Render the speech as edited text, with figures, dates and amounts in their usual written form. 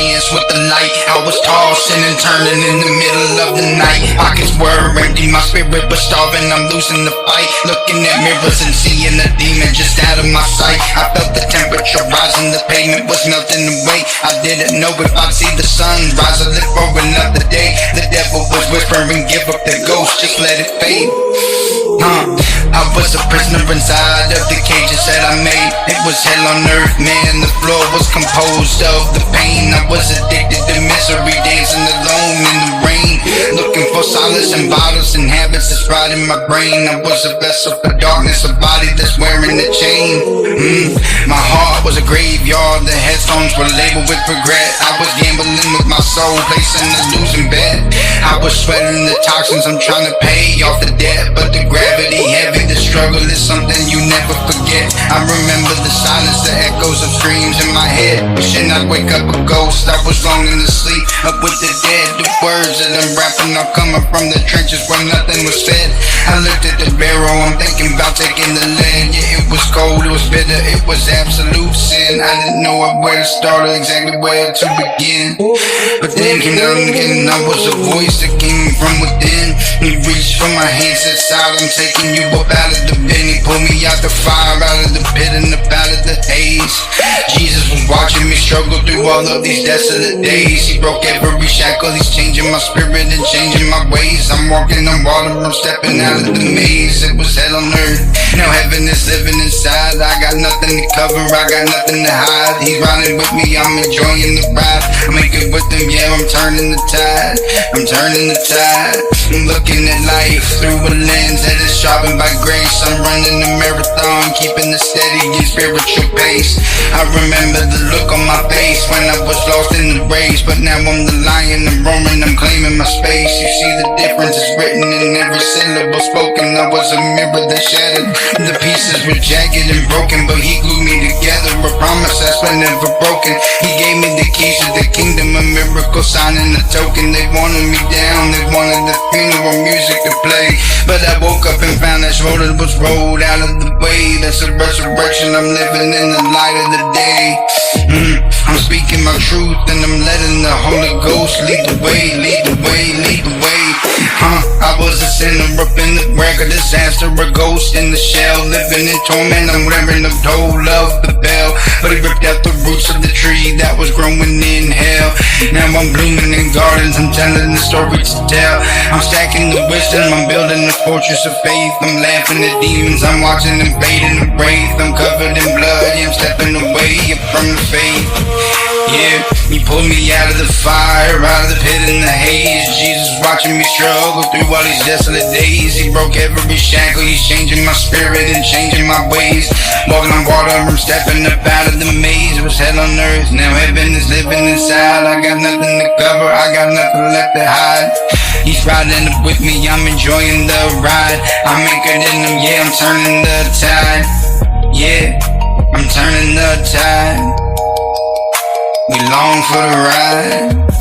dance with the light. I was tossing and turning in the middle of the night. Pockets were empty, my spirit was starving. I'm losing the fight, looking at mirrors and seeing a demon just out of my sight. I felt the temperature rising, the pavement was melting away. I didn't know if I'd see the sun rise or live for another day. The devil was whispering, give up the ghost, just let it fade. I was a prisoner inside of the cages that I made. It was hell on earth, man, the floor was composed of the pain. I was addicted to misery, dancing alone in the rain, looking for solace in bottles and habits that's right in my brain. I was a vessel for darkness, a body that's wearing a chain. My heart was a graveyard, the headstones were labeled with regret. I was gambling with my soul, placing a losing bet. I was sweating the toxins, I'm trying to pay off the debt, but the gravity heavy, the struggle is something you never forget. I remember the silence, the echoes of screams in my head, wishing I'd wake up a ghost. I was longing to sleep up with the dead. The words that I'm rapping are coming from the trenches where nothing was said. I looked at the barrel, I'm thinking about taking the lead. Yeah, it was cold, it was bitter, it was absolute sin. I didn't know where to start or exactly where to begin. But then came down again, I was a voice that came from within. He reached for my hands, said, "Side, I'm taking you up out of the bin." He pulled me out the fire, out of the pit and up out of the haze. Jesus was watching me struggle through all of these desolate days. He broke every shackle, he's changing my spirit and changing my ways. I'm walking on water, I'm stepping out of the maze. It was hell on earth, now heaven is living inside. I got nothing to cover, I got nothing to hide. He's riding with me, I'm enjoying the ride. I'm making with him, yeah, I'm turning the tide. I'm turning the tide. I'm looking at life through a lens that is sharpened by grace. I'm running a marathon, keeping the steady and spiritual pace. I remember the look on my face when I was lost in the race, but now I'm the lion, I'm roaring, I'm claiming my space. You see the difference is written in every syllable spoken. I was a mirror that shattered, the pieces were jagged and broken, but he glued me together, a promise that's been never broken. He gave me the keys to the kingdom, a miracle sign and a token. They wanted me down, they wanted the funeral music to play, but I woke up and found that road was rolled out of the way. That's a resurrection, I'm living in the light of the day. I'm speaking my truth and I'm letting the Holy Ghost lead the way, lead the way, lead the way. I was a sinner up in the wreck of disaster, a ghost in the shell, living in torment. I'm wearing the toll of the bell, but he ripped out the roots of the tree that was growing in hell. Now I'm blooming in gardens, I'm telling the story to tell. I'm stacking the wisdom, I'm building a fortress of faith. I'm laughing at demons, I'm watching them fade in the wraith. I'm covered in blood, yeah, I'm stepping away from the faith. Yeah, he pulled me out of the fire, out of the pit in the haze. Jesus watching me struggle through all these desolate days. He broke every shackle, he's changing my spirit and changing my ways. Walking on water, I'm stepping up out of the maze. It was hell on earth, now heaven is living inside. I got nothing to cover, I got nothing left to hide. He's riding up with me, I'm enjoying the ride. I'm anchored in him, yeah, I'm turning the tide. Yeah, I'm turning the tide. We long for the ride.